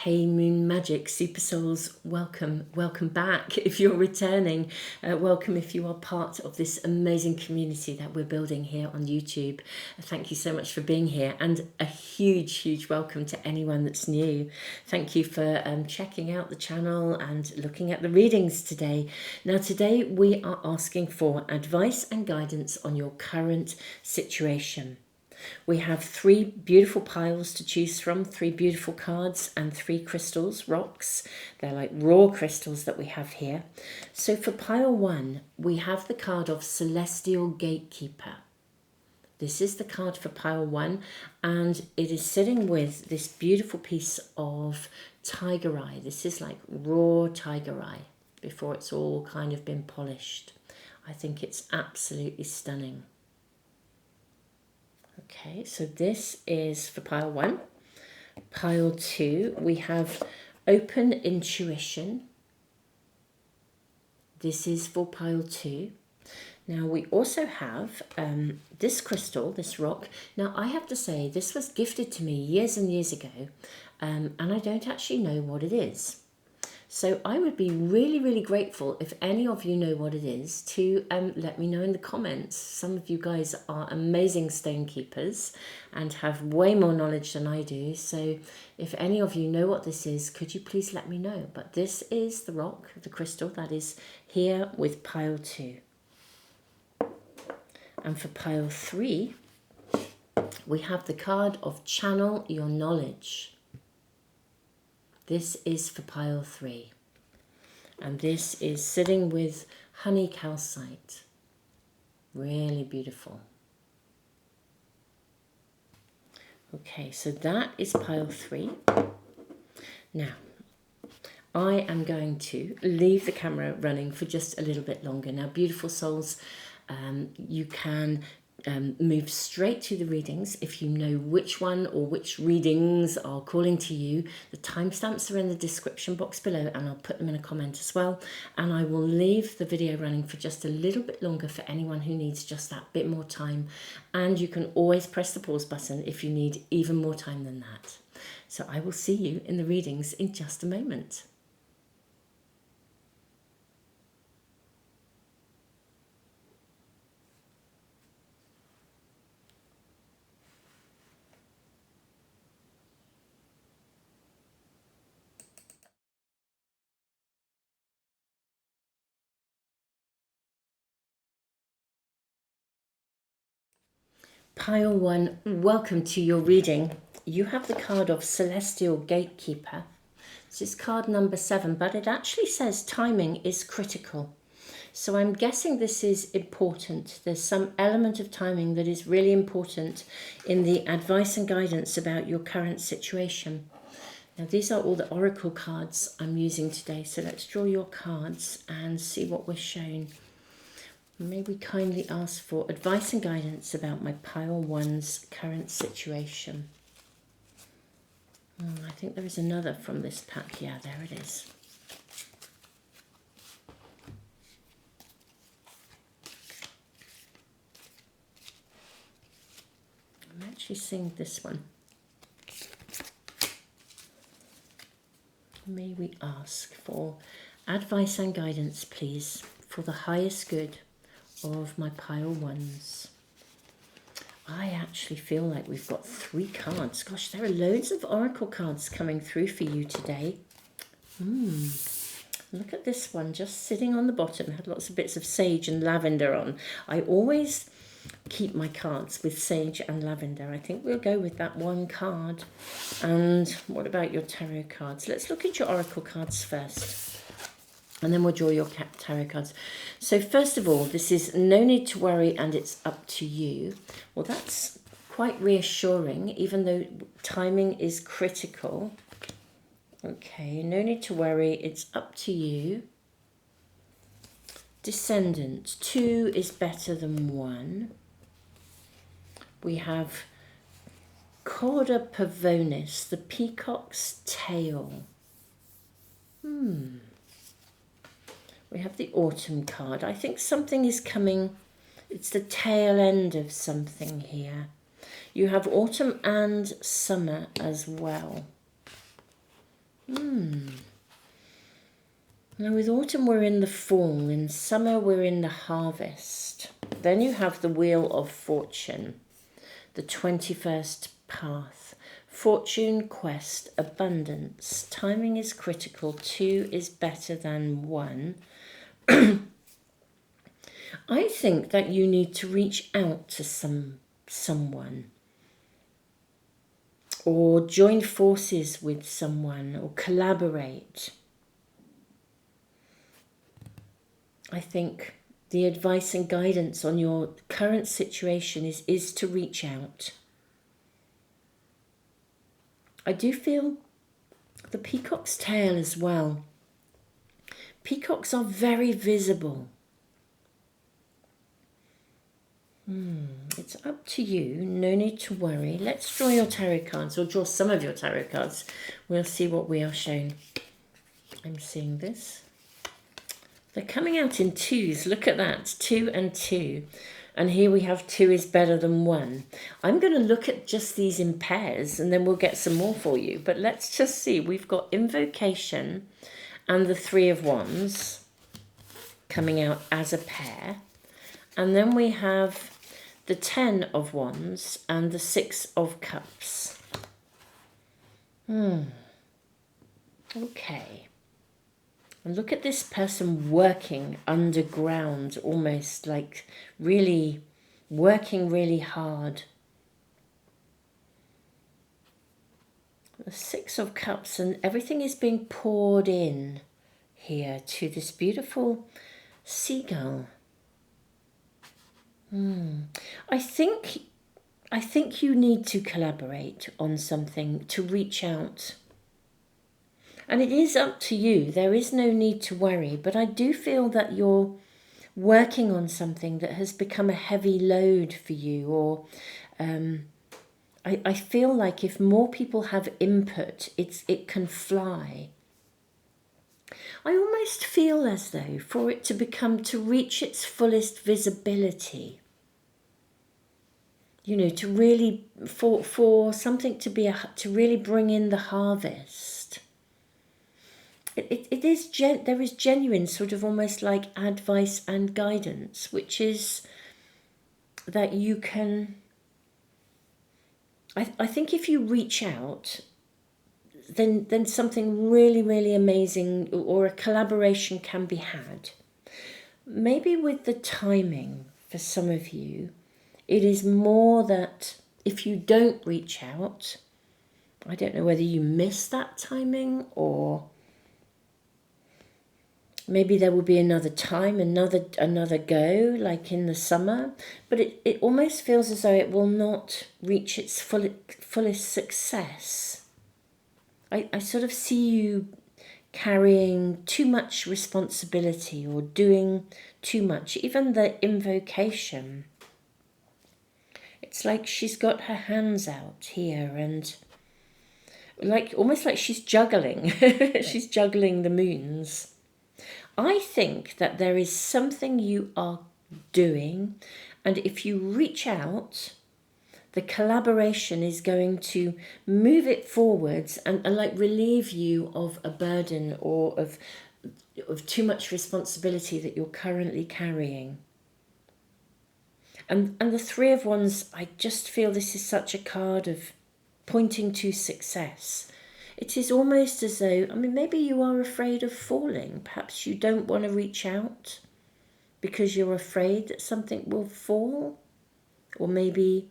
Hey Moon Magic Super Souls, welcome back. If you're returning, welcome if you are part of this amazing community that we're building here on YouTube. Thank you so much for being here, and a huge welcome to anyone that's new. Thank you for checking out the channel and looking at the readings today. Now today we are asking for advice and guidance on your current situation. We have 3 beautiful piles to choose from, 3 beautiful cards and 3 crystals, rocks. They're like raw crystals that we have here. So for pile 1, we have the card of Celestial Gatekeeper. This is the card for pile 1, and it is sitting with this beautiful piece of tiger eye. This is like raw tiger eye before it's all kind of been polished. I think it's absolutely stunning. Okay, so this is for pile 1. Pile 2, we have Open Intuition. This is for pile 2. Now we also have this crystal, this rock. Now I have to say this was gifted to me years and years ago, and I don't actually know what it is. So I would be really grateful if any of you know what it is to let me know in the comments. Some of you guys are amazing stone keepers and have way more knowledge than I do. So if any of you know what this is, could you please let me know? But this is the rock, the crystal that is here with pile 2. And for pile 3, we have the card of Channel Your Knowledge. This is for pile 3. And this is sitting with honey calcite. Really beautiful. Okay, so that is pile 3. Now, I am going to leave the camera running for just a little bit longer. Now, beautiful souls, you can move straight to the readings if you know which one or which readings are calling to you. The timestamps are in the description box below, and I'll put them in a comment as well. And I will leave the video running for just a little bit longer for anyone who needs just that bit more time. And you can always press the pause button if you need even more time than that. So I will see you in the readings in just a moment. Pile 1, welcome to your reading. You have the card of Celestial Gatekeeper. This is card number 7, but it actually says timing is critical. So I'm guessing this is important. There's some element of timing that is really important in the advice and guidance about your current situation. Now these are all the oracle cards I'm using today. So let's draw your cards and see what we're shown. May we kindly ask for advice and guidance about my pile 1's current situation. I think there is another from this pack. Yeah, there it is. I'm actually seeing this one. May we ask for advice and guidance, please, for the highest good of my pile 1's. I actually feel like we've got 3 cards. Gosh, there are loads of oracle cards coming through for you today. Look at this one, just sitting on the bottom. Had lots of bits of sage and lavender on. I always keep my cards with sage and lavender. I think we'll go with that one card. And what about your tarot cards? Let's look at your oracle cards first, and then we'll draw your tarot cards. So first of all, this is no need to worry and it's up to you. Well, that's quite reassuring, even though timing is critical. Okay, no need to worry, it's up to you. Descendant, 2 is better than 1. We have Cauda pavonis, the peacock's tail. We have the autumn card. I think something is coming. It's the tail end of something here. You have autumn and summer as well. Now with autumn we're in the fall, in summer we're in the harvest. Then you have the Wheel of Fortune, the 21st path. Fortune, quest, abundance. Timing is critical. 2 is better than 1. I think that you need to reach out to someone, or join forces with someone, or collaborate. I think the advice and guidance on your current situation is to reach out. I do feel the peacock's tail as well. Peacocks are very visible. It's up to you. No need to worry. Let's draw your tarot cards, or draw some of your tarot cards. We'll see what we are shown. I'm seeing this. They're coming out in 2s. Look at that. 2 and 2. And here we have 2 is better than 1. I'm going to look at just these in pairs and then we'll get some more for you. But let's just see. We've got Invocation and the 3 of Wands coming out as a pair. And then we have the 10 of Wands and the 6 of Cups. Okay. And look at this person working underground, almost like really working really hard. The 6 of Cups, and everything is being poured in here to this beautiful seagull. I think you need to collaborate on something, to reach out. And it is up to you. There is no need to worry. But I do feel that you're working on something that has become a heavy load for you. Or I feel like if more people have input, it can fly. I almost feel as though for it to reach its fullest visibility, you know, to really, for something to really bring in the harvest, there is genuine sort of almost like advice and guidance, which is that you can, I think if you reach out, then something really, really amazing or a collaboration can be had. Maybe with the timing for some of you, it is more that if you don't reach out, I don't know whether you miss that timing, or maybe there will be another time, another go, like in the summer. But it almost feels as though it will not reach its fullest success. I sort of see you carrying too much responsibility or doing too much. Even the Invocation, it's like she's got her hands out here and like almost like she's juggling. She's juggling the moons. I think that there is something you are doing, and if you reach out, the collaboration is going to move it forwards and like relieve you of a burden or of too much responsibility that you're currently carrying. And the 3 of Wands, I just feel this is such a card of pointing to success. It is almost as though, I mean, maybe you are afraid of falling. Perhaps you don't want to reach out because you're afraid that something will fall. Or maybe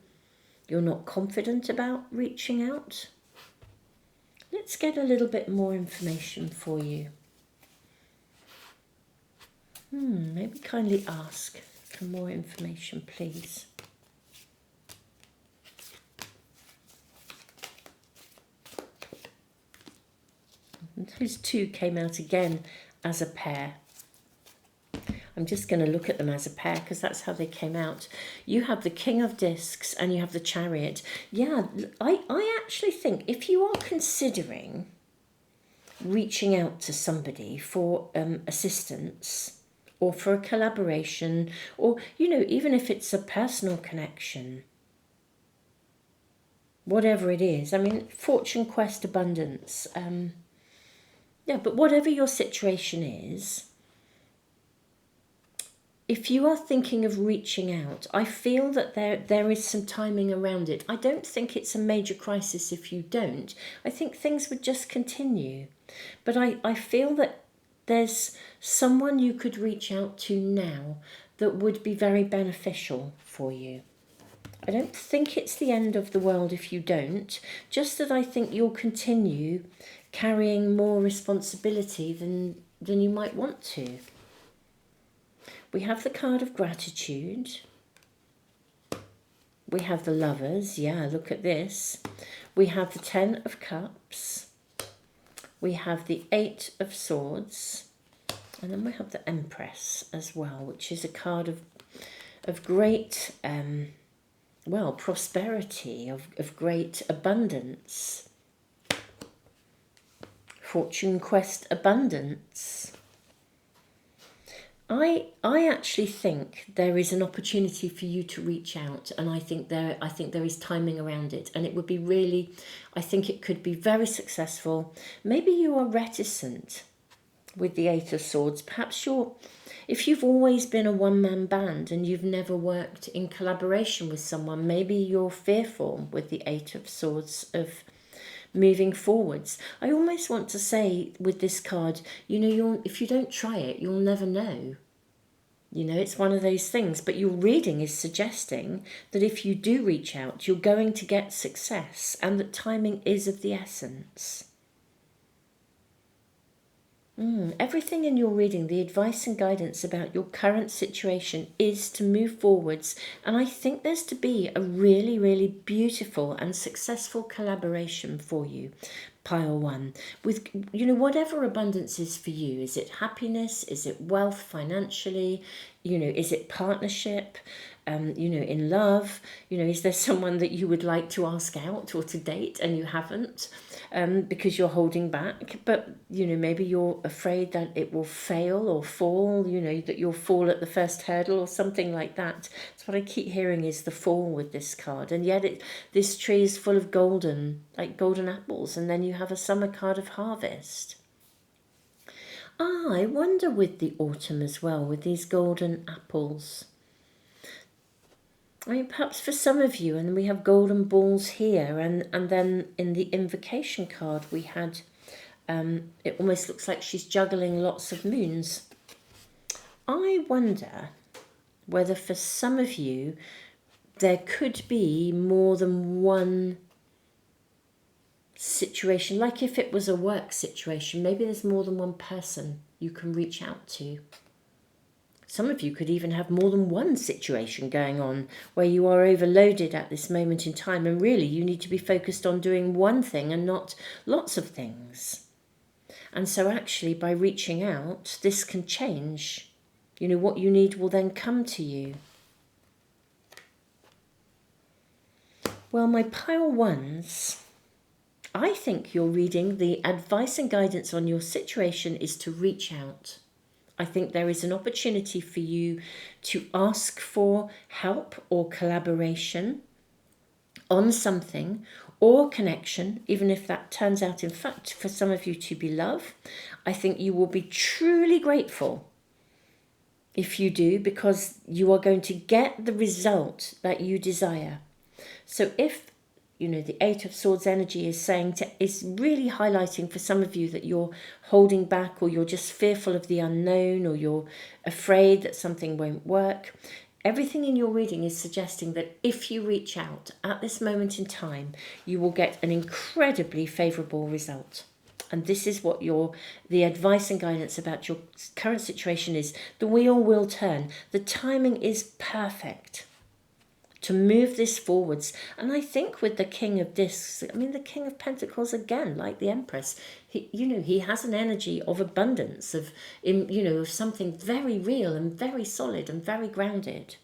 you're not confident about reaching out. Let's get a little bit more information for you. Maybe kindly ask for more information, please. And those 2 came out again as a pair. I'm just going to look at them as a pair because that's how they came out. You have the King of Discs and you have the Chariot. Yeah, I actually think if you are considering reaching out to somebody for assistance or for a collaboration, or, you know, even if it's a personal connection, whatever it is, I mean, fortune, quest, abundance, Yeah, but whatever your situation is, if you are thinking of reaching out, I feel that there is some timing around it. I don't think it's a major crisis if you don't. I think things would just continue. But I feel that there's someone you could reach out to now that would be very beneficial for you. I don't think it's the end of the world if you don't, just that I think you'll continue carrying more responsibility than you might want to. We have the card of gratitude. We have the lovers. Yeah, look at this. We have the 10 of cups. We have the 8 of swords. And then we have the Empress as well, which is a card of great, prosperity, of great abundance. Fortune quest abundance. I actually think there is an opportunity for you to reach out, and I think there is timing around it, and it would be really, I think it could be very successful. Maybe you are reticent with the 8 of swords. Perhaps if you've always been a one-man band and you've never worked in collaboration with someone, maybe you're fearful with the 8 of swords of moving forwards. I almost want to say with this card, if you don't try it, you'll never know. It's one of those things, but your reading is suggesting that if you do reach out, you're going to get success, and that timing is of the essence. Everything in your reading, the advice and guidance about your current situation is to move forwards. And I think there's to be a really, really beautiful and successful collaboration for you, pile 1, with, whatever abundance is for you. Is it happiness? Is it wealth financially? Is it partnership? In love, is there someone that you would like to ask out or to date and you haven't, because you're holding back, but, maybe you're afraid that it will fail or fall, that you'll fall at the first hurdle or something like that. That's what I keep hearing, is the fall with this card. And yet this tree is full of golden apples, and then you have a summer card of harvest. I wonder with the autumn as well, with these golden apples. I mean, perhaps for some of you, and we have golden balls here, and then in the invocation card we had, it almost looks like she's juggling lots of moons. I wonder whether for some of you there could be more than one situation, like if it was a work situation, maybe there's more than one person you can reach out to. Some of you could even have more than one situation going on where you are overloaded at this moment in time, and really you need to be focused on doing one thing and not lots of things. And so actually by reaching out, this can change. What you need will then come to you. Well, my pile 1s, I think you're reading the advice and guidance on your situation is to reach out. I think there is an opportunity for you to ask for help or collaboration on something, or connection, even if that turns out, in fact, for some of you to be love. I think you will be truly grateful if you do, because you are going to get the result that you desire. So if the 8 of Swords energy is is really highlighting for some of you that you're holding back, or you're just fearful of the unknown, or you're afraid that something won't work. Everything in your reading is suggesting that if you reach out at this moment in time, you will get an incredibly favourable result. And this is what the advice and guidance about your current situation is. The wheel will turn. The timing is perfect to move this forwards. And I think with the King of Discs, the King of Pentacles, again, like the Empress, he has an energy of abundance, of something very real and very solid and very grounded.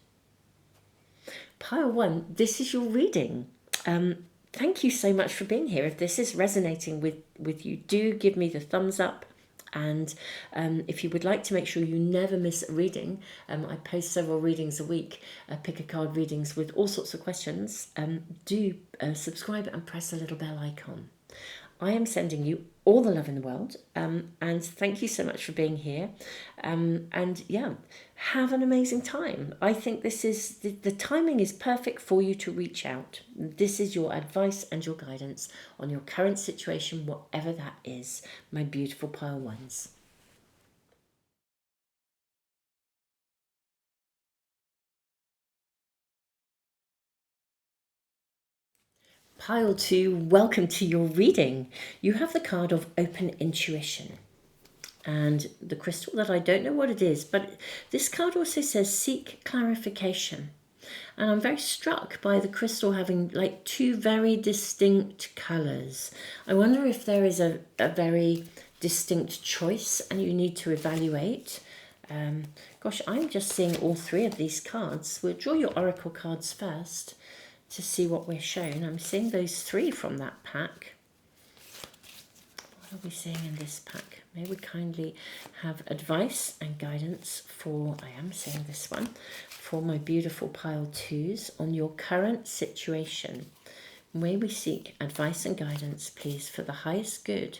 Pile 1, this is your reading. Thank you so much for being here. If this is resonating with you, do give me the thumbs up. And if you would like to make sure you never miss a reading, I post several readings a week, pick a card readings with all sorts of questions. Do subscribe and press the little bell icon. I am sending you all the love in the world. And thank you so much for being here. And yeah, have an amazing time. I think this is the timing is perfect for you to reach out. This is your advice and your guidance on your current situation, whatever that is, my beautiful pile ones. Pile 2, welcome to your reading. You have the card of open intuition. And the crystal that I don't know what it is, but this card also says seek clarification. And I'm very struck by the crystal having like two very distinct colours. I wonder if there is a very distinct choice and you need to evaluate. Gosh, I'm just seeing all three of these cards. We'll draw your oracle cards first to see what we're shown. I'm seeing those three from that pack. What are we seeing in this pack? May we kindly have advice and guidance for, I am seeing this one, for my beautiful pile 2s on your current situation. May we seek advice and guidance, please, for the highest good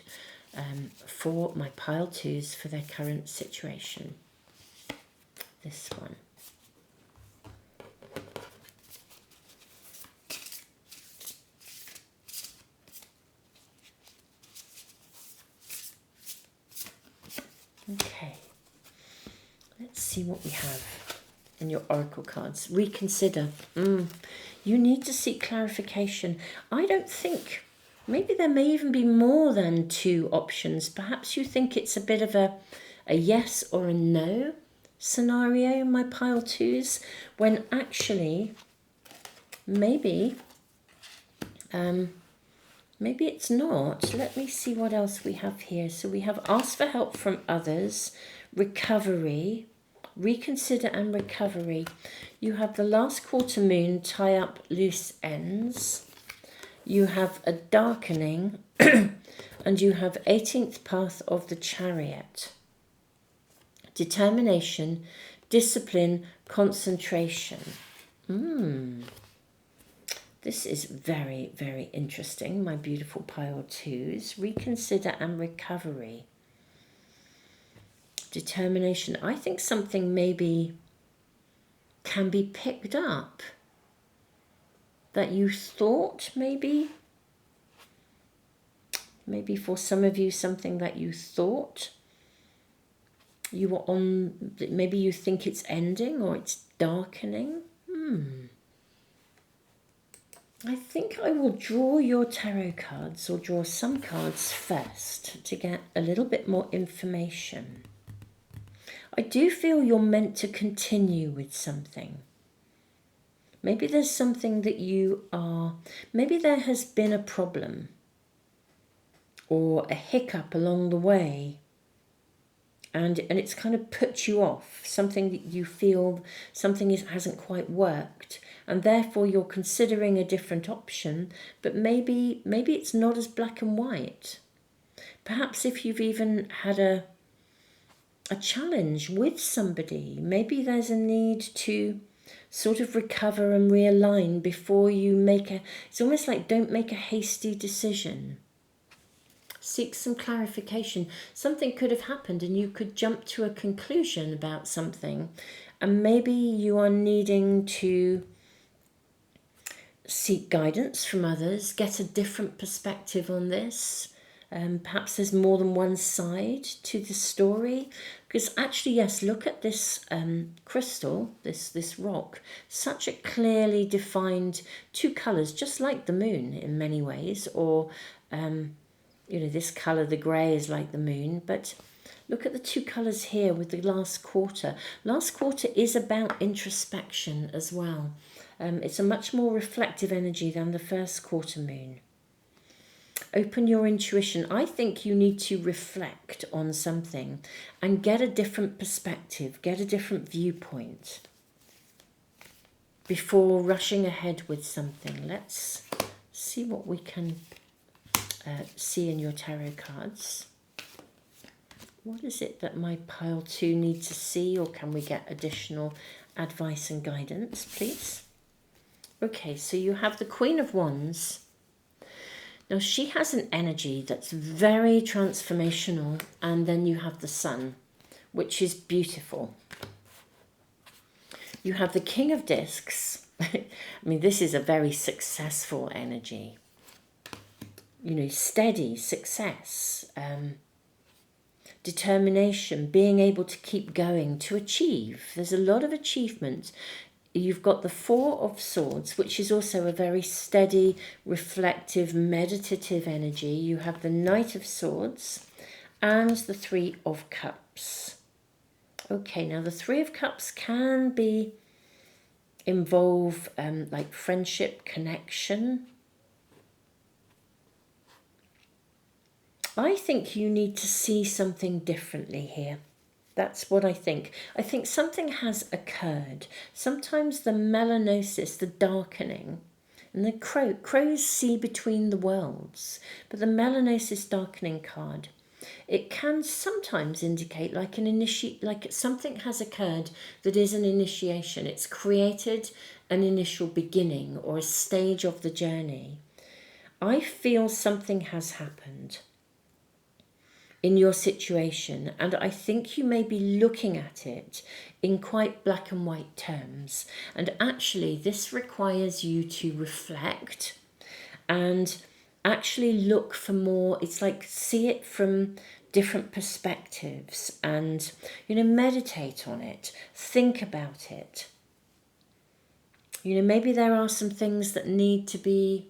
for my pile 2s for their current situation. This one. Okay, let's see what we have in your oracle cards. Reconsider. You need to seek clarification. I don't think, maybe there may even be more than two options. Perhaps you think it's a bit of a yes or a no scenario, my pile 2s, when actually maybe maybe it's not. Let me see what else we have here. So we have ask for help from others, recovery, reconsider and recovery. You have the last quarter moon, tie up loose ends. You have a darkening and you have 18th path of the chariot. Determination, discipline, concentration. This is very, very interesting, my beautiful pile 2s. Reconsider and recovery. Determination. I think something maybe can be picked up that you thought maybe for some of you something that you thought you were on, maybe you think it's ending or it's darkening. I think I will draw your tarot cards or draw some cards first to get a little bit more information. I do feel you're meant to continue with something. Maybe there's something that you are, maybe there has been a problem or a hiccup along the way and it's kind of put you off, something that you feel something hasn't quite worked. And therefore you're considering a different option, but maybe it's not as black and white. Perhaps if you've even had a challenge with somebody, maybe there's a need to sort of recover and realign before you it's almost like don't make a hasty decision. Seek some clarification. Something could have happened and you could jump to a conclusion about something, and maybe you are needing to seek guidance from others, get a different perspective on this. Perhaps there's more than one side to the story. Because actually, yes, look at this crystal, this rock. Such a clearly defined two colours, just like the moon in many ways. Or, this colour, the grey, is like the moon. But look at the two colours here with the last quarter. Last quarter is about introspection as well. It's a much more reflective energy than the first quarter moon. Open your intuition. I think you need to reflect on something and get a different perspective, get a different viewpoint before rushing ahead with something. Let's see what we can see in your tarot cards. What is it that my pile 2 needs to see, or can we get additional advice and guidance, please? Okay, so you have the Queen of Wands. Now she has an energy that's very transformational, and then you have the Sun, which is beautiful. You have the King of Discs. I mean, this is a very successful energy. You know, steady success, determination, being able to keep going, to achieve. There's a lot of achievement. You've got the Four of Swords, which is also a very steady, reflective, meditative energy. You have the Knight of Swords and the Three of Cups. Okay, now the Three of Cups can involve like friendship, connection. I think you need to see something differently here. That's what I think. I think something has occurred. Sometimes the melanosis, the darkening, and the crows see between the worlds, but the melanosis darkening card, it can sometimes indicate like like something has occurred that is an initiation. It's created an initial beginning or a stage of the journey. I feel something has happened in your situation, and I think you may be looking at it in quite black and white terms. And actually this requires you to reflect and actually look for more. It's like see it from different perspectives and, you know, meditate on it, think about it. You know, maybe there are some things that need to be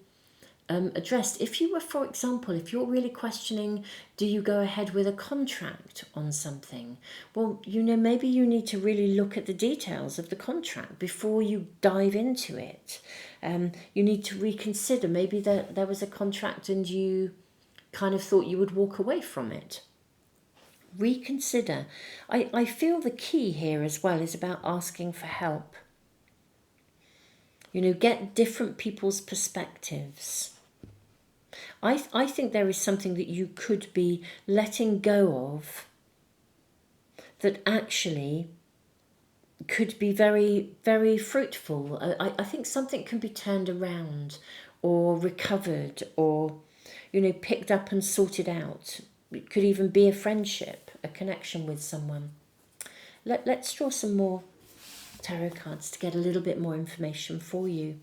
addressed. If you were, for example, if you're really questioning, do you go ahead with a contract on something? Well, you know, maybe you need to really look at the details of the contract before you dive into it. You need to reconsider. Maybe there was a contract and you kind of thought you would walk away from it. Reconsider. I feel the key here as well is about asking for help. You know, get different people's perspectives. I think there is something that you could be letting go of that actually could be very, very fruitful. I think something can be turned around or recovered or, you know, picked up and sorted out. It could even be a friendship, a connection with someone. Let's draw some more tarot cards to get a little bit more information for you.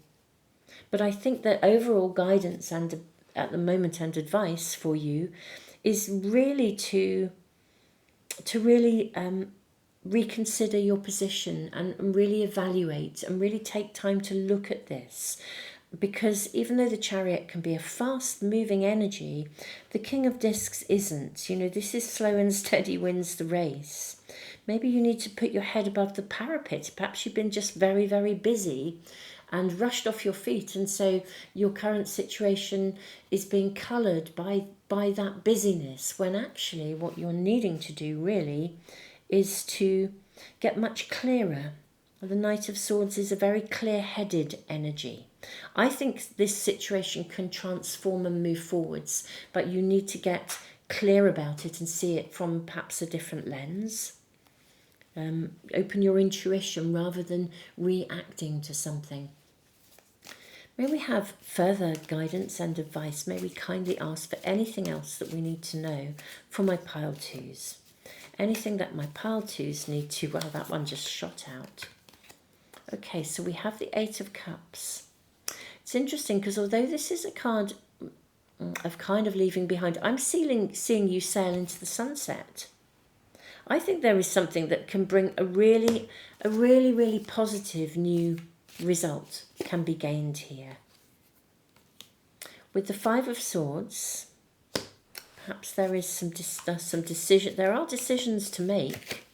But I think that overall guidance and at the moment and advice for you is really to really reconsider your position and really evaluate and really take time to look at this. Because even though the Chariot can be a fast moving energy, the King of Discs isn't. You know, this is slow and steady wins the race. Maybe you need to put your head above the parapet. Perhaps you've been just very, very busy and rushed off your feet, and so your current situation is being coloured by that busyness, when actually what you're needing to do really is to get much clearer. The Knight of Swords is a very clear-headed energy. I think this situation can transform and move forwards, but you need to get clear about it and see it from perhaps a different lens. Open your intuition rather than reacting to something. May we have further guidance and advice? May we kindly ask for anything else that we need to know for my pile twos? Anything that my pile twos need to... Well, that one just shot out. Okay, so we have the Eight of Cups. It's interesting because although this is a card of kind of leaving behind, I'm seeing you sail into the sunset. I think there is something that can bring a really, really positive new result can be gained here. With the Five of Swords, perhaps there is some decision. There are decisions to make.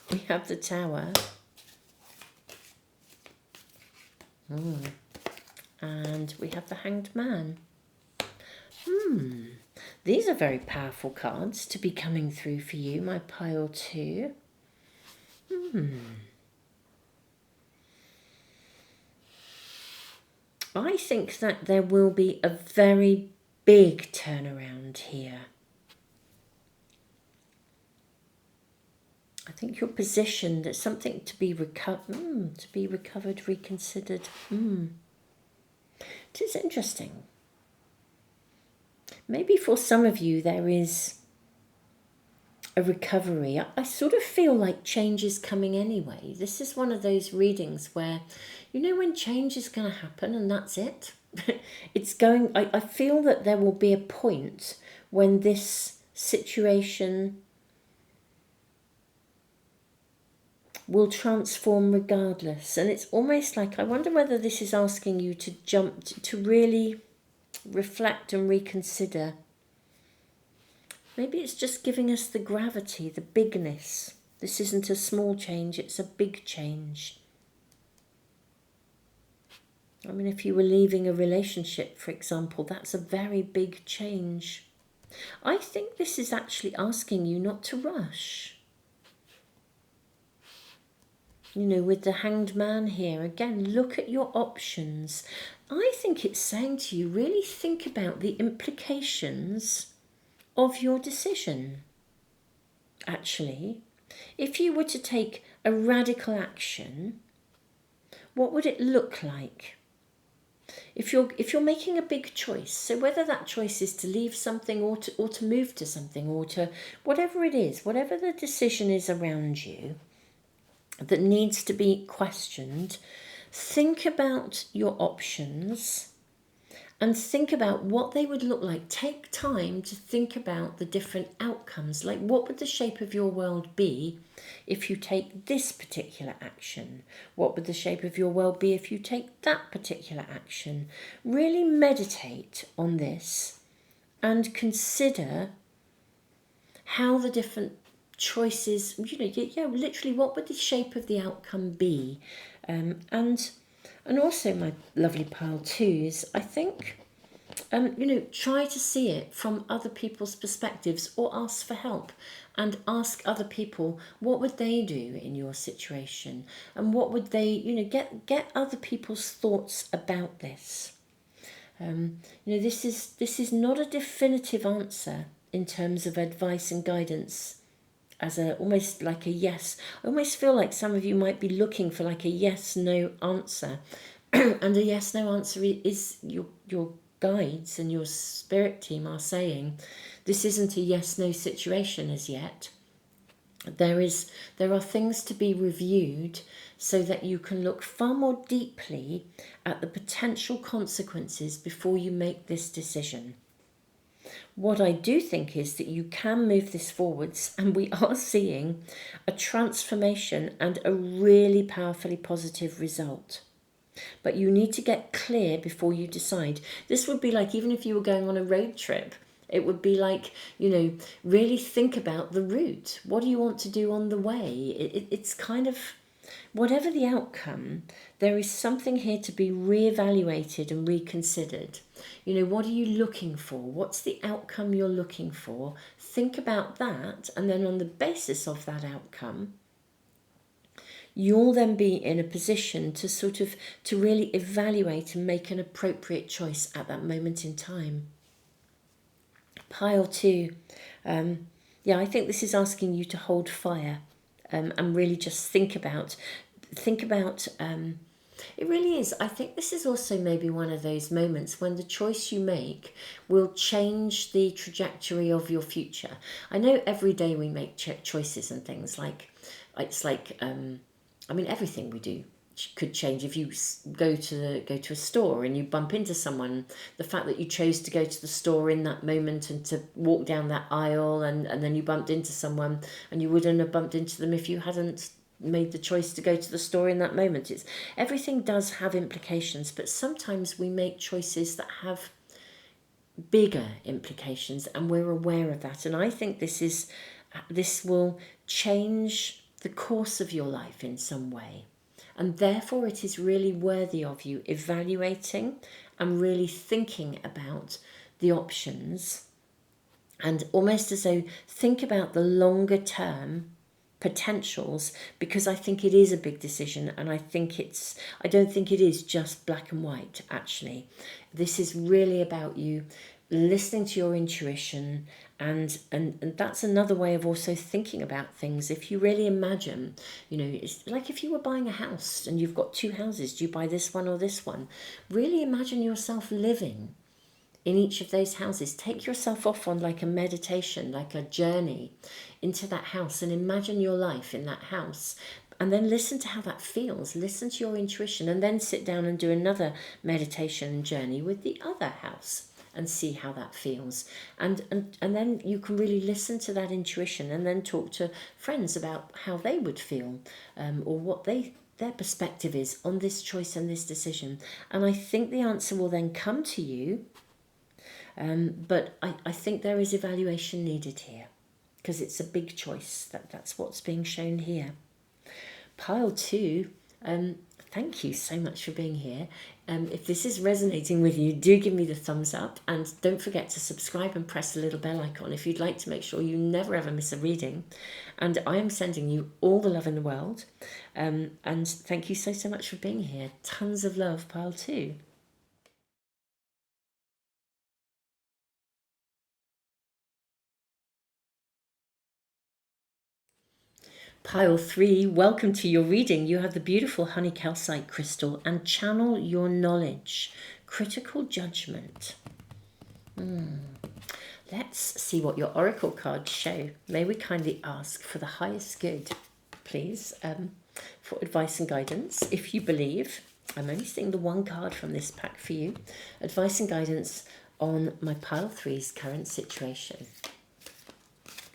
We have the Tower. And we have the Hanged Man. These are very powerful cards to be coming through for you, my pile two. I think that there will be a very big turnaround here. I think your position, there's something to be recovered, reconsidered. It is interesting. maybe for some of you there is a recovery. I sort of feel like change is coming anyway. This is one of those readings where, when change is going to happen and that's it. It's going, I feel that there will be a point when this situation will transform regardless. And it's almost like, I wonder whether this is asking you to jump, to really reflect and reconsider. Maybe it's just giving us the gravity, the bigness. This isn't a small change, it's a big change. I mean, if you were leaving a relationship, for example, that's a very big change. I think this is actually asking you not to rush. With the Hanged Man here, again, look at your options. I think it's saying to you, really think about the implications of your decision. Actually, if you were to take a radical action, what would it look like? If you're making a big choice, so whether that choice is to leave something or to move to something or to whatever it is, whatever the decision is around you that needs to be questioned, think about your options and think about what they would look like. Take time to think about the different outcomes. Like, what would the shape of your world be if you take this particular action? What would the shape of your world be if you take that particular action? Really meditate on this and consider how the different choices, literally what would the shape of the outcome be? And also, my lovely pile twos, I think, try to see it from other people's perspectives or ask for help and ask other people what would they do in your situation and what would they, get other people's thoughts about this. This is not a definitive answer in terms of advice and guidance. As almost like a yes. I almost feel like some of you might be looking for like a yes/no answer. And a yes/no answer is your guides and your spirit team are saying this isn't a yes/no situation as yet. There are things to be reviewed so that you can look far more deeply at the potential consequences before you make this decision. What I do think is that you can move this forwards, and we are seeing a transformation and a really powerfully positive result. But you need to get clear before you decide. This would be like, even if you were going on a road trip, it would be like, really think about the route. What do you want to do on the way? It's kind of, whatever the outcome, there is something here to be reevaluated and reconsidered. What are you looking for? What's the outcome you're looking for? Think about that, and then on the basis of that outcome, you'll then be in a position to really evaluate and make an appropriate choice at that moment in time. Pile 2, I think this is asking you to hold fire and really just think about. It really is. I think this is also maybe one of those moments when the choice you make will change the trajectory of your future. I know every day we make choices and things everything we do could change. If you go to a store and you bump into someone, the fact that you chose to go to the store in that moment and to walk down that aisle and then you bumped into someone, and you wouldn't have bumped into them if you hadn't made the choice to go to the store in that moment. Everything does have implications, but sometimes we make choices that have bigger implications and we're aware of that. And I think this will change the course of your life in some way. And therefore it is really worthy of you evaluating and really thinking about the options, and almost as though think about the longer term potentials, because I think it is a big decision, and I don't think it is just black and white. Actually, this is really about you listening to your intuition, and that's another way of also thinking about things. If you really imagine, it's like if you were buying a house and you've got two houses, do you buy this one or this one? Really imagine yourself living in each of those houses. Take yourself off on like a meditation, like a journey into that house, and imagine your life in that house. And then listen to how that feels. Listen to your intuition, and then sit down and do another meditation and journey with the other house and see how that feels. And then you can really listen to that intuition, and then talk to friends about how they would feel, or what their perspective is on this choice and this decision. And I think the answer will then come to you. But I think there is evaluation needed here, because it's a big choice. That's what's being shown here. Pile 2, thank you so much for being here. If this is resonating with you, do give me the thumbs up, and don't forget to subscribe and press the little bell icon if you'd like to make sure you never ever miss a reading. And I am sending you all the love in the world, and thank you so much for being here. Tons of love, Pile 2. Pile 3, welcome to your reading. You have the beautiful honey calcite crystal and channel your knowledge. Critical judgment. Let's see what your oracle cards show. May we kindly ask for the highest good, please, for advice and guidance. If you believe, I'm only seeing the one card from this pack for you. Advice and guidance on my Pile 3's current situation.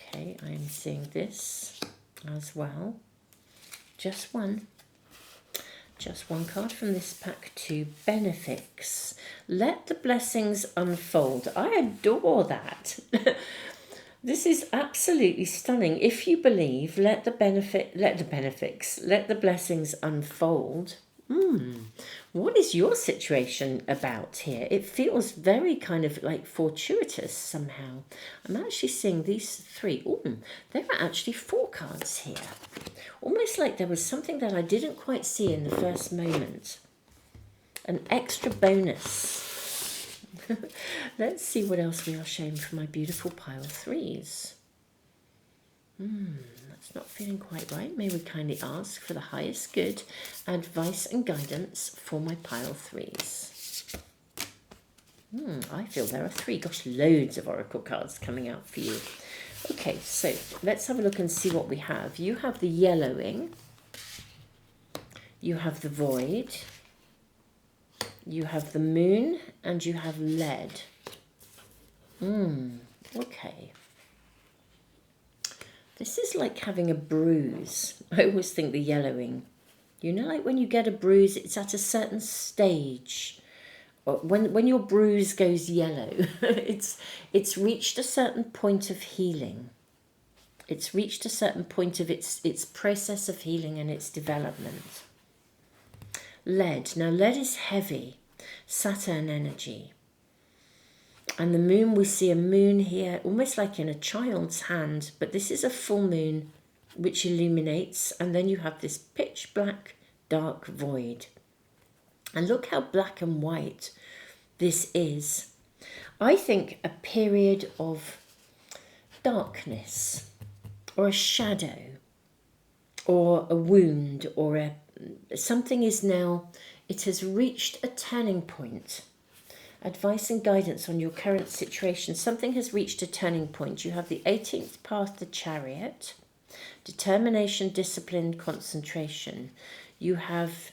Okay, I am seeing this as well. Just one card from this pack to Benefics. Let the blessings unfold. I adore that. This is absolutely stunning. If you believe, let the blessings unfold. What is your situation about here? It feels very kind of like fortuitous somehow. I'm actually seeing these 3. There are actually 4 cards here. Almost like there was something that I didn't quite see in the first moment. An extra bonus. Let's see what else we are showing for my beautiful Pile 3s. That's not feeling quite right. May we kindly ask for the highest good, advice and guidance for my Pile 3s. I feel there are 3. Gosh, loads of oracle cards coming out for you. Okay, so let's have a look and see what we have. You have the yellowing. You have the void. You have the moon, and you have lead. Okay. This is like having a bruise. I always think the yellowing. You know, like when you get a bruise, it's at a certain stage. Or when your bruise goes yellow, it's reached a certain point of healing. It's reached a certain point of its process of healing and its development. Lead. Now, lead is heavy, Saturn energy. And the moon, we see a moon here, almost like in a child's hand, but this is a full moon which illuminates, and then you have this pitch black, dark void. And look how black and white this is. I think a period of darkness, or a shadow, or a wound, or something is now, it has reached a turning point. Advice and guidance on your current situation. Something has reached a turning point. You have the 18th path, the Chariot, determination, discipline, concentration. You have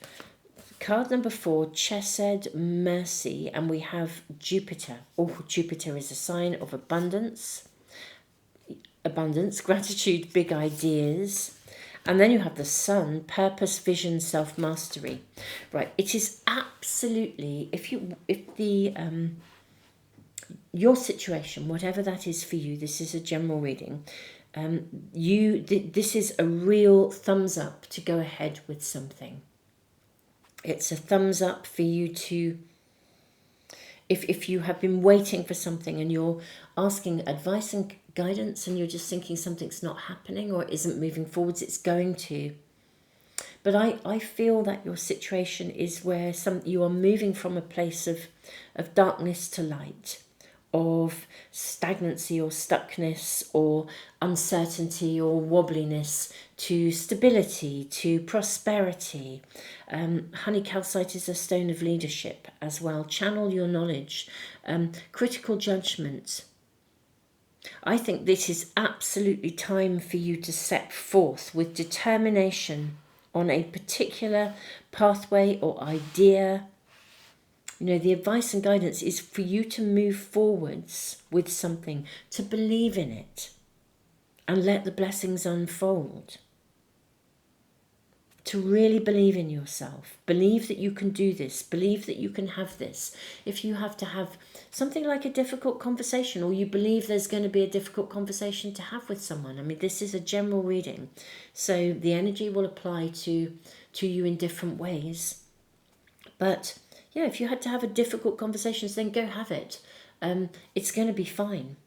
card number 4, Chesed, mercy, and we have Jupiter. Jupiter is a sign of abundance, gratitude, big ideas. And then you have the Sun, purpose, vision, self-mastery. Right, it is absolutely, your situation, whatever that is for you, this is a general reading, this is a real thumbs up to go ahead with something. It's a thumbs up for you to, if you have been waiting for something and you're asking advice and guidance and you're just thinking something's not happening or isn't moving forwards, it's going to. But I feel that your situation is where you are moving from a place of darkness to light, of stagnancy or stuckness or uncertainty or wobbliness to stability, to prosperity. Honey calcite is a stone of leadership as well. Channel your knowledge, critical judgment. I think this is absolutely time for you to set forth with determination on a particular pathway or idea. You know, the advice and guidance is for you to move forwards with something, to believe in it and let the blessings unfold. To really believe in yourself, believe that you can do this, believe that you can have this. If you have to have something like a difficult conversation, or you believe there's going to be a difficult conversation to have with someone, I mean, this is a general reading, so the energy will apply to you in different ways. But yeah, if you had to have a difficult conversation, then go have it. It's going to be fine.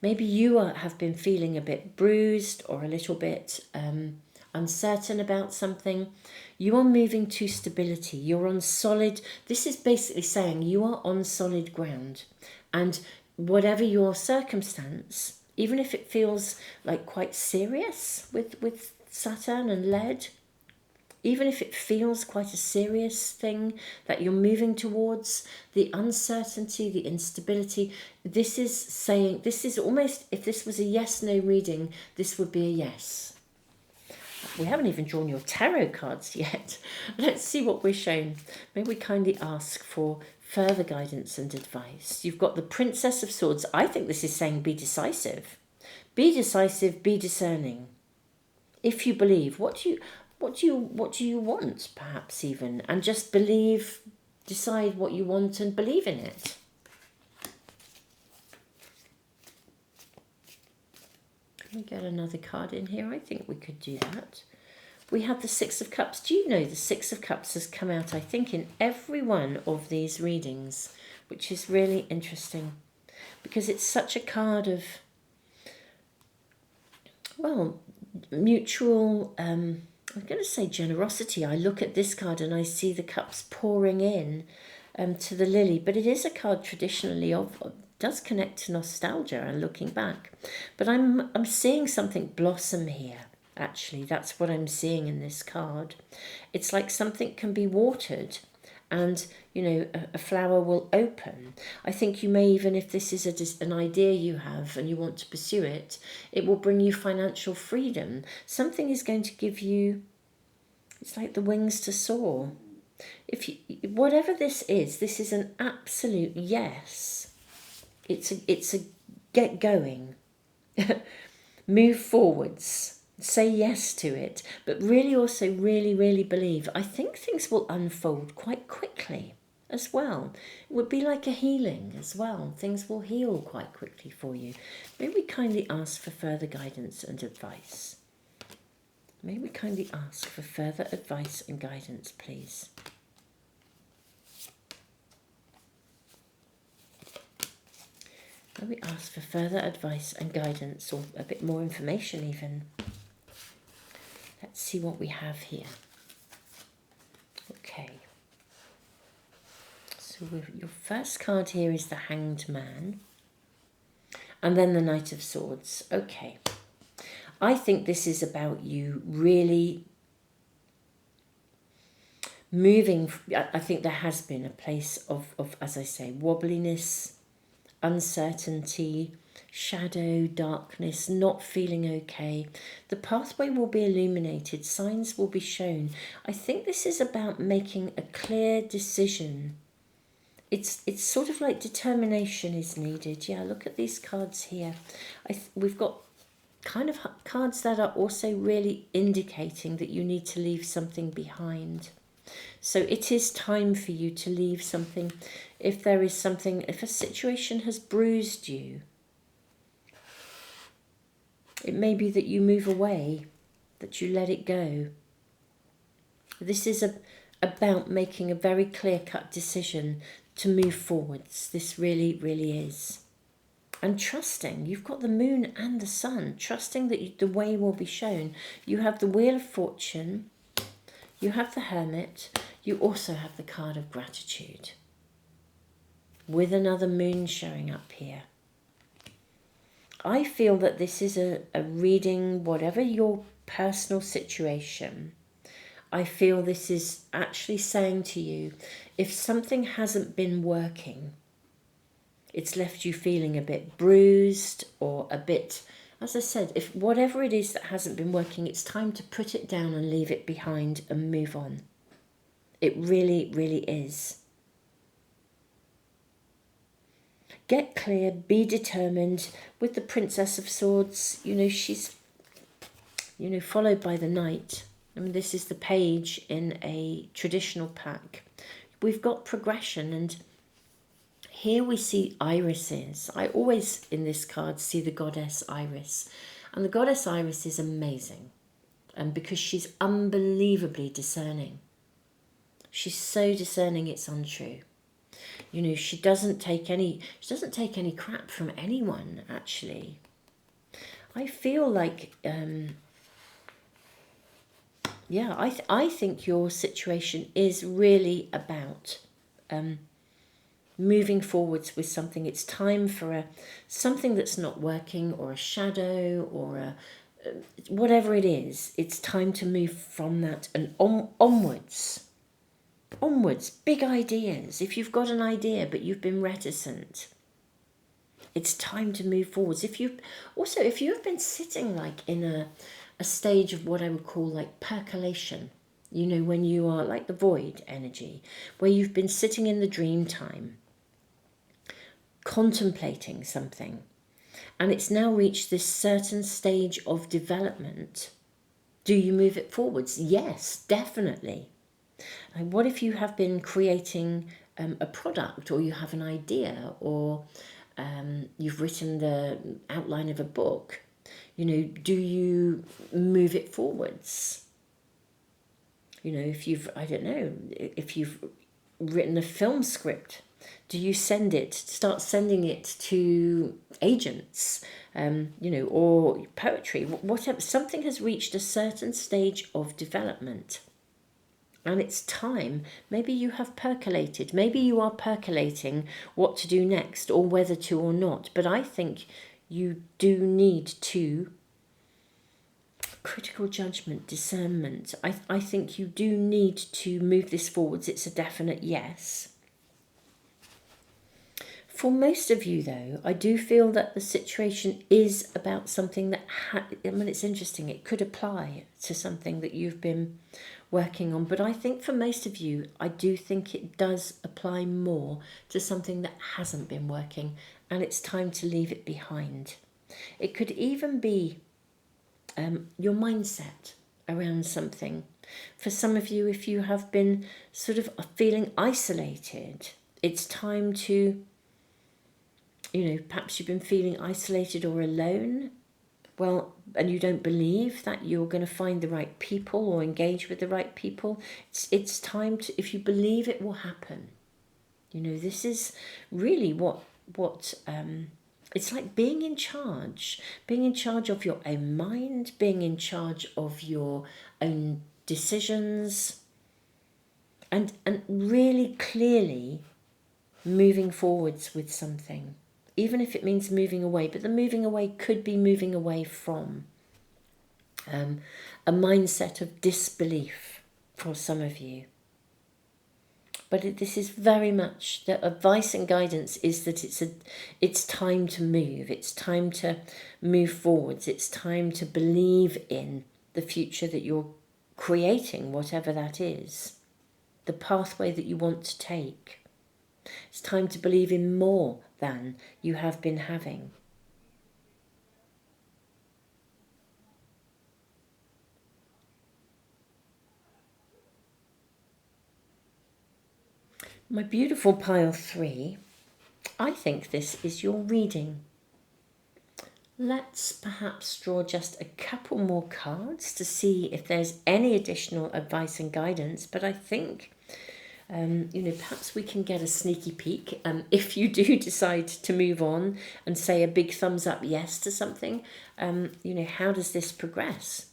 Maybe you have been feeling a bit bruised or a little bit uncertain about something. You are moving to stability. You're on solid. This is basically saying you are on solid ground. And whatever your circumstance, even if it feels like quite serious with Saturn and lead, even if it feels quite a serious thing that you're moving towards, the uncertainty, the instability, this is saying, this is almost, if this was a yes-no reading, this would be a yes. We haven't even drawn your tarot cards yet. Let's see what we're shown. May we kindly ask for further guidance and advice. You've got the Princess of Swords. I think this is saying be decisive. Be decisive, be discerning. If you believe, what do you want, perhaps even, and just believe, decide what you want and believe in it. Can we get another card in here? I think we could do that. We have the Six of Cups. Do you know the Six of Cups has come out, I think, in every one of these readings, which is really interesting because it's such a card of, well, mutual, I'm going to say generosity. I look at this card and I see the cups pouring in to the lily, but it is a card traditionally does connect to nostalgia and looking back. But I'm seeing something blossom here. Actually, that's what I'm seeing in this card. It's like something can be watered and, you know, a flower will open. I think you may, even if this is an idea you have and you want to pursue it, it will bring you financial freedom. Something is going to give you, it's like the wings to soar. Whatever this is an absolute yes. It's a get going. Move forwards. Say yes to it, but really also really believe. I think things will unfold quite quickly as well. It would be like a healing as well. Things will heal quite quickly for you. May we kindly ask for further guidance and advice. May we kindly ask for further advice and guidance, please. May we ask for further advice and guidance, or a bit more information even. Let's see what we have here. Okay. So your first card here is the Hanged Man. And then the Knight of Swords. Okay. I think this is about you really moving. I think there has been a place of, as I say, wobbliness, uncertainty, shadow, darkness, not feeling okay. The pathway will be illuminated, signs will be shown. I think this is about making a clear decision. It's sort of like determination is needed. Yeah, look at these cards here. We've got kind of cards that are also really indicating that you need to leave something behind. So it is time for you to leave something. If there is something, if a situation has bruised you, it may be that you move away, that you let it go. This is about making a very clear-cut decision to move forwards. This really is. And trusting. You've got the moon and the sun. Trusting that the way will be shown. You have the Wheel of Fortune. You have the Hermit. You also have the card of gratitude. with another moon showing up here. I feel that this is a reading, whatever your personal situation. I feel this is actually saying to you, if something hasn't been working, it's left you feeling a bit bruised or a bit, as I said, if whatever it is that hasn't been working, it's time to put it down and leave it behind and move on. It really, really is. Get clear, be determined. With the Princess of Swords, she's, followed by the Knight. I mean, this is the page in a traditional pack. We've got progression, and here we see irises. I always, in this card, see the goddess Iris. And the goddess Iris is amazing. And because she's unbelievably discerning. She's so discerning it's untrue. She doesn't take any crap from anyone, actually. I feel like, I think your situation is really about moving forwards with something. It's time for something that's not working, or a shadow, or whatever it is. It's time to move from that and onwards. Onwards, big ideas. If you've got an idea but you've been reticent, it's time to move forwards. If you've been sitting like in a stage of what I would call like percolation, when you are like the void energy, where you've been sitting in the dream time, contemplating something, and it's now reached this certain stage of development, do you move it forwards? Yes, definitely. And what if you have been creating a product, or you have an idea, or you've written the outline of a book? Do you move it forwards? If you've written a film script, do you start sending it to agents, or poetry, whatever? Something has reached a certain stage of development. And it's time. Maybe you have percolated. Maybe you are percolating what to do next, or whether to or not. But I think you do need to critical judgment, discernment. I think you do need to move this forwards. It's a definite yes. For most of you, though, I do feel that the situation is about something that, it's interesting. It could apply to something that you've been working on. But I think for most of you, I do think it does apply more to something that hasn't been working, and it's time to leave it behind. It could even be your mindset around something. For some of you, if you have been sort of feeling isolated, it's time to, perhaps you've been feeling isolated or alone. Well, and you don't believe that you're going to find the right people or engage with the right people. It's time to, if you believe it will happen. This is really what it's like being in charge of your own mind, being in charge of your own decisions, and really clearly moving forwards with something, even if it means moving away. But the moving away could be moving away from a mindset of disbelief for some of you. But this is very much, the advice and guidance is that it's time to move. It's time to move forwards. It's time to believe in the future that you're creating, whatever that is, the pathway that you want to take. It's time to believe in more than you have been having. My beautiful pile 3, I think this is your reading. Let's perhaps draw just a couple more cards to see if there's any additional advice and guidance. But I think, perhaps we can get a sneaky peek. If you do decide to move on and say a big thumbs up yes to something, how does this progress?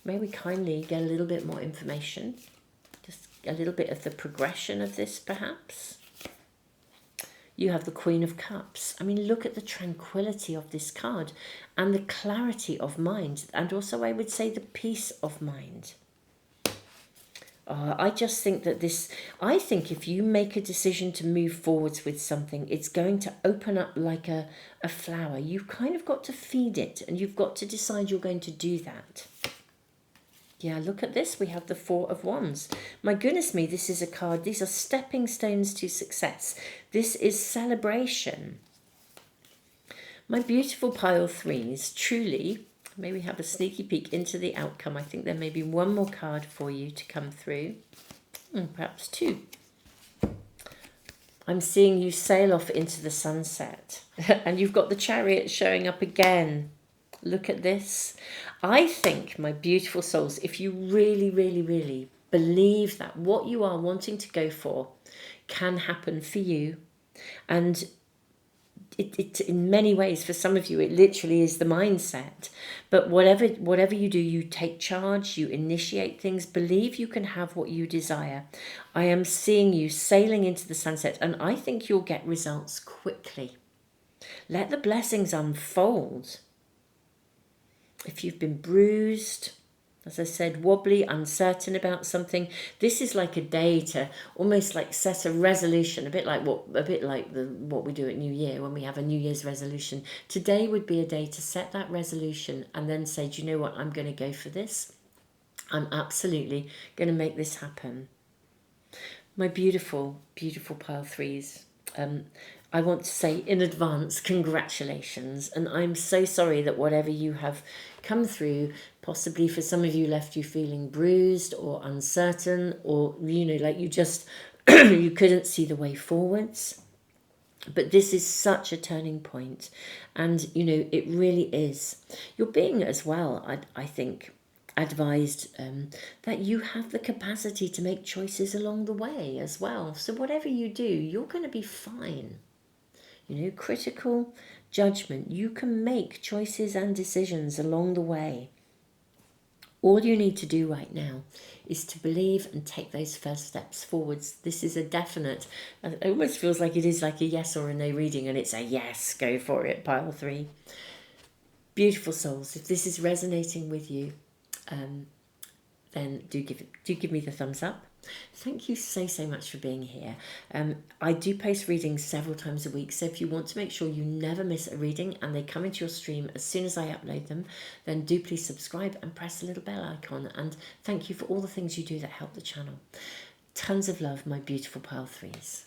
May we kindly get a little bit more information? Just a little bit of the progression of this, perhaps. you have the Queen of Cups. I mean, look at the tranquility of this card and the clarity of mind, and also I would say the peace of mind. I just think that I think if you make a decision to move forwards with something, it's going to open up like a flower. You've kind of got to feed it, and you've got to decide you're going to do that. Yeah, look at this. We have the Four of Wands. My goodness me, this is a card. These are stepping stones to success. This is celebration. My beautiful pile threes, truly, may we have a sneaky peek into the outcome. I think there may be one more card for you to come through. Perhaps two. I'm seeing you sail off into the sunset. And you've got the Chariot showing up again. Look at this. I think, my beautiful souls, if you really, really, really believe that what you are wanting to go for can happen for you, and it in many ways, for some of you, it literally is the mindset. But whatever you do, you take charge, you initiate things, believe you can have what you desire. I am seeing you sailing into the sunset, and I think you'll get results quickly. Let the blessings unfold. If you've been bruised, as I said, wobbly, uncertain about something, this is like a day to almost like set a resolution, a bit like what we do at New Year when we have a New Year's resolution. Today would be a day to set that resolution and then say, do you know what, I'm going to go for this. I'm absolutely going to make this happen. My beautiful, beautiful pile threes. I want to say in advance, congratulations. And I'm so sorry that whatever you have come through, possibly for some of you left you feeling bruised or uncertain, or, like you just, you couldn't see the way forwards. But this is such a turning point. And, it really is. You're being as well, I think, advised that you have the capacity to make choices along the way as well. So whatever you do, you're going to be fine. Critical judgment. You can make choices and decisions along the way. All you need to do right now is to believe and take those first steps forwards. This is a definite, it almost feels like it is like a yes or a no reading, and it's a yes, go for it, pile three. Beautiful souls, if this is resonating with you, then do give me the thumbs up. Thank you so much for being here. I do post readings several times a week, so if you want to make sure you never miss a reading and they come into your stream as soon as I upload them, then do please subscribe and press the little bell icon. And thank you for all the things you do that help the channel. Tons of love, my beautiful pile threes.